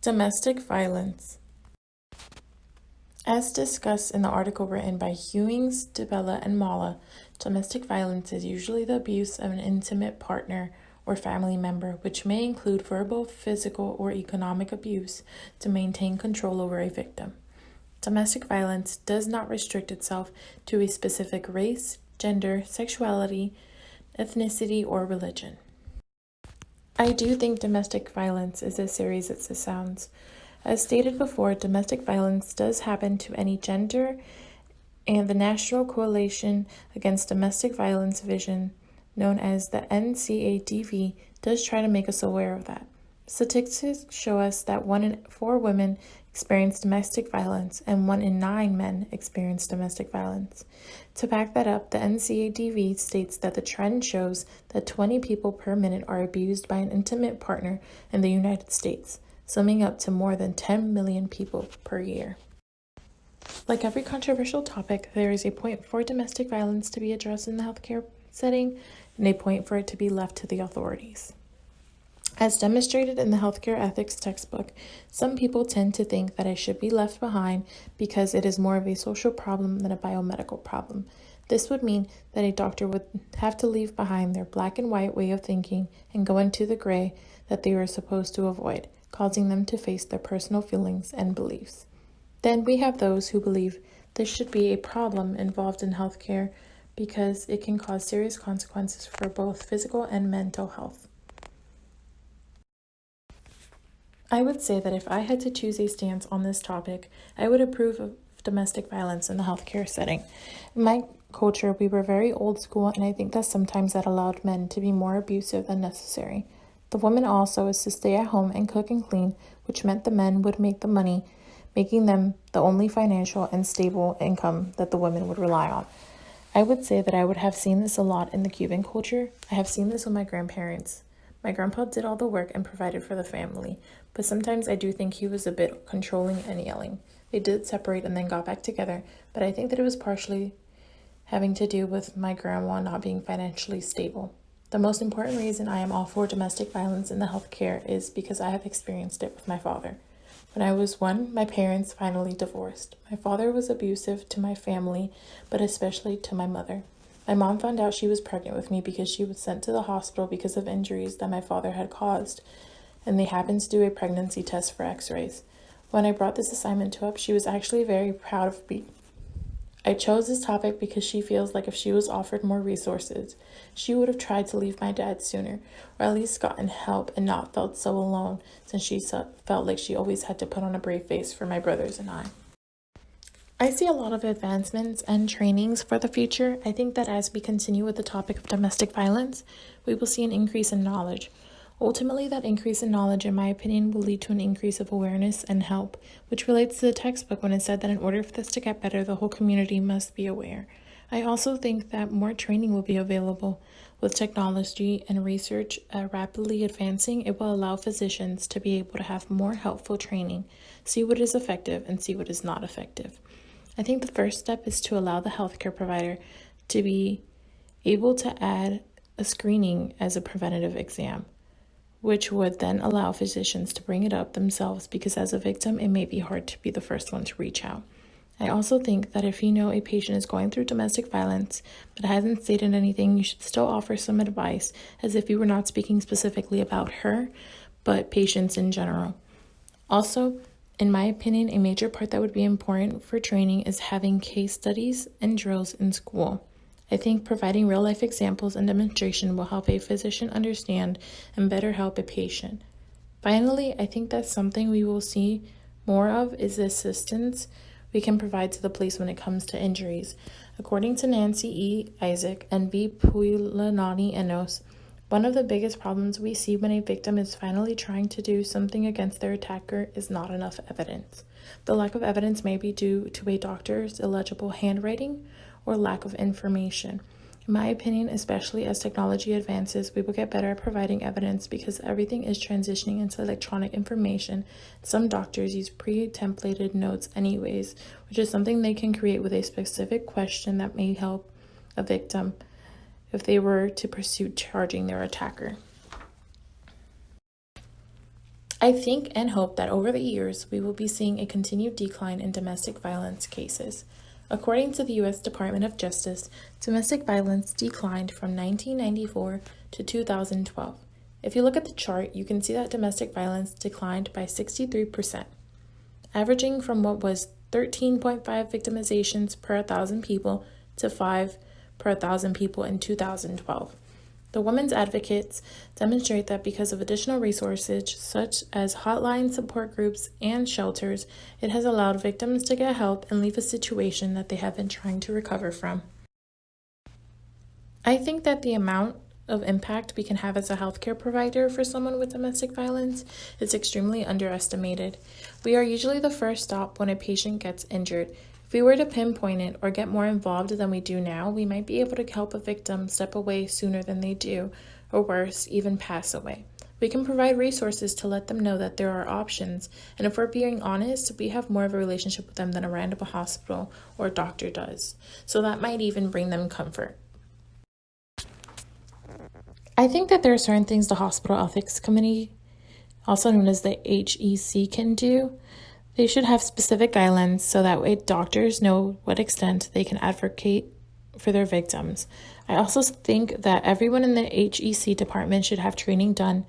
Domestic violence. As discussed in the article written by Hewings, DeBella, and Mala, domestic violence is usually the abuse of an intimate partner or family member, which may include verbal, physical, or economic abuse to maintain control over a victim. Domestic violence does not restrict itself to a specific race, gender, sexuality, ethnicity, or religion. I do think domestic violence is as serious as it sounds. As stated before, domestic violence does happen to any gender, and the National Coalition Against Domestic Violence Vision, known as the NCADV, does try to make us aware of that. Statistics show us that 1 in 4 women experience domestic violence and 1 in 9 men experience domestic violence. To back that up, the NCADV states that the trend shows that 20 people per minute are abused by an intimate partner in the United States, summing up to more than 10 million people per year. Like every controversial topic, there is a point for domestic violence to be addressed in the healthcare setting and a point for it to be left to the authorities. As demonstrated in the healthcare ethics textbook, some people tend to think that it should be left behind because it is more of a social problem than a biomedical problem. This would mean that a doctor would have to leave behind their black and white way of thinking and go into the gray that they were supposed to avoid, causing them to face their personal feelings and beliefs. Then we have those who believe this should be a problem involved in healthcare because it can cause serious consequences for both physical and mental health. I would say that if I had to choose a stance on this topic, I would approve of domestic violence in the healthcare setting. In my culture, we were very old school, and I think that sometimes that allowed men to be more abusive than necessary. The woman also is to stay at home and cook and clean, which meant the men would make the money, making them the only financial and stable income that the women would rely on. I would say that I would have seen this a lot in the Cuban culture. I have seen this with my grandparents. My grandpa did all the work and provided for the family, but sometimes I do think he was a bit controlling and yelling. They did separate and then got back together, but I think that it was partially having to do with my grandma not being financially stable. The most important reason I am all for domestic violence in the healthcare is because I have experienced it with my father. When I was 1, my parents finally divorced. My father was abusive to my family, but especially to my mother. My mom found out she was pregnant with me because she was sent to the hospital because of injuries that my father had caused, and they happened to do a pregnancy test for x-rays. When I brought this assignment to up, she was actually very proud of me. I chose this topic because she feels like if she was offered more resources, she would have tried to leave my dad sooner, or at least gotten help and not felt so alone, since she felt like she always had to put on a brave face for my brothers and I see a lot of advancements and trainings for the future. I think that as we continue with the topic of domestic violence, we will see an increase in knowledge. Ultimately, that increase in knowledge, in my opinion, will lead to an increase of awareness and help, which relates to the textbook when it said that in order for this to get better, the whole community must be aware. I also think that more training will be available. With technology and research rapidly advancing, it will allow physicians to be able to have more helpful training, see what is effective and see what is not effective. I think the first step is to allow the healthcare provider to be able to add a screening as a preventative exam, which would then allow physicians to bring it up themselves because as a victim, it may be hard to be the first one to reach out. I also think that if you know a patient is going through domestic violence but hasn't stated anything, you should still offer some advice as if you were not speaking specifically about her, but patients in general. Also, in my opinion, a major part that would be important for training is having case studies and drills in school. I think providing real-life examples and demonstration will help a physician understand and better help a patient. Finally, I think that something we will see more of is the assistance we can provide to the police when it comes to injuries. According to Nancy E. Isaac and V. Puilanani Enos, one of the biggest problems we see when a victim is finally trying to do something against their attacker is not enough evidence. The lack of evidence may be due to a doctor's illegible handwriting or lack of information. In my opinion, especially as technology advances, we will get better at providing evidence because everything is transitioning into electronic information. Some doctors use pre-templated notes anyways, which is something they can create with a specific question that may help a victim if they were to pursue charging their attacker. I think and hope that over the years, we will be seeing a continued decline in domestic violence cases. According to the U.S. Department of Justice, domestic violence declined from 1994 to 2012. If you look at the chart, you can see that domestic violence declined by 63%, averaging from what was 13.5 victimizations per 1,000 people to 5 per 1,000 people in 2012. The women's advocates demonstrate that because of additional resources such as hotline support groups and shelters, it has allowed victims to get help and leave a situation that they have been trying to recover from. I think that the amount of impact we can have as a healthcare provider for someone with domestic violence is extremely underestimated. We are usually the first stop when a patient gets injured. If we were to pinpoint it or get more involved than we do now, we might be able to help a victim step away sooner than they do, or worse, even pass away. We can provide resources to let them know that there are options, and if we're being honest, we have more of a relationship with them than a random hospital or doctor does, so that might even bring them comfort. I think that there are certain things the Hospital Ethics Committee, also known as the HEC, can do. They should have specific guidelines so that way doctors know what extent they can advocate for their victims. I also think that everyone in the HEC department should have training done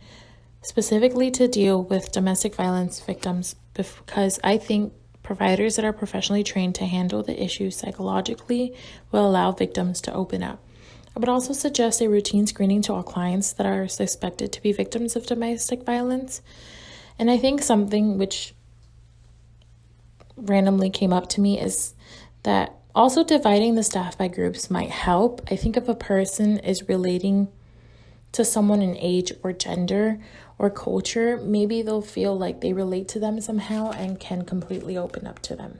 specifically to deal with domestic violence victims, because I think providers that are professionally trained to handle the issue psychologically will allow victims to open up. I would also suggest a routine screening to all clients that are suspected to be victims of domestic violence. And I think something which randomly came up to me is that also dividing the staff by groups might help. I think if a person is relating to someone in age or gender or culture, maybe they'll feel like they relate to them somehow and can completely open up to them.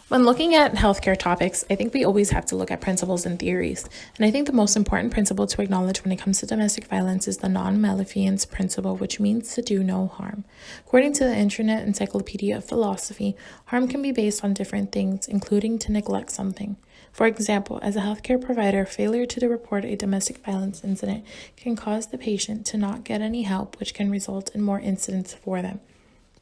When looking at healthcare topics, I think we always have to look at principles and theories. And I think the most important principle to acknowledge when it comes to domestic violence is the non-maleficence principle, which means to do no harm. According to the Internet Encyclopedia of Philosophy, harm can be based on different things, including to neglect something. For example, as a healthcare provider, failure to report a domestic violence incident can cause the patient to not get any help, which can result in more incidents for them.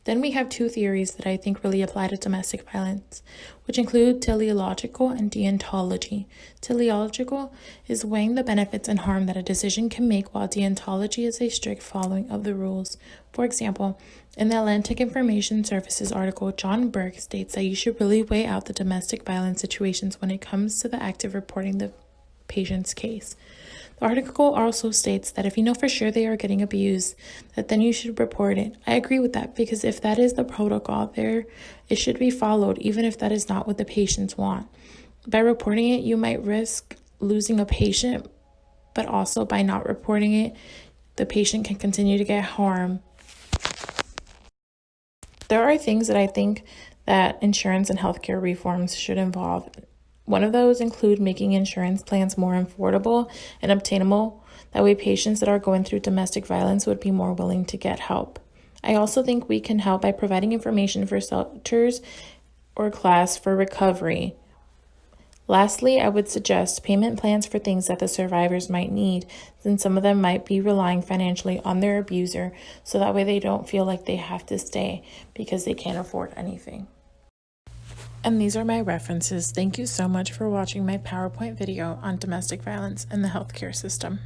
Then we have two theories that I think really apply to domestic violence, which include teleological and deontology. Teleological is weighing the benefits and harm that a decision can make, while deontology is a strict following of the rules. For example, in the Atlantic Information Services article, John Burke states that you should really weigh out the domestic violence situations when it comes to the act of reporting the patient's case. The article also states that if you know for sure they are getting abused, that then you should report it. I agree with that, because if that is the protocol there, it should be followed, even if that is not what the patients want. By reporting it, you might risk losing a patient, but also by not reporting it, the patient can continue to get harm. There are things that I think that insurance and healthcare reforms should involve. One of those include making insurance plans more affordable and obtainable. That way patients that are going through domestic violence would be more willing to get help. I also think we can help by providing information for shelters or class for recovery. Lastly, I would suggest payment plans for things that the survivors might need, since some of them might be relying financially on their abuser, so that way they don't feel like they have to stay because they can't afford anything. And these are my references. Thank you so much for watching my PowerPoint video on domestic violence in the healthcare system.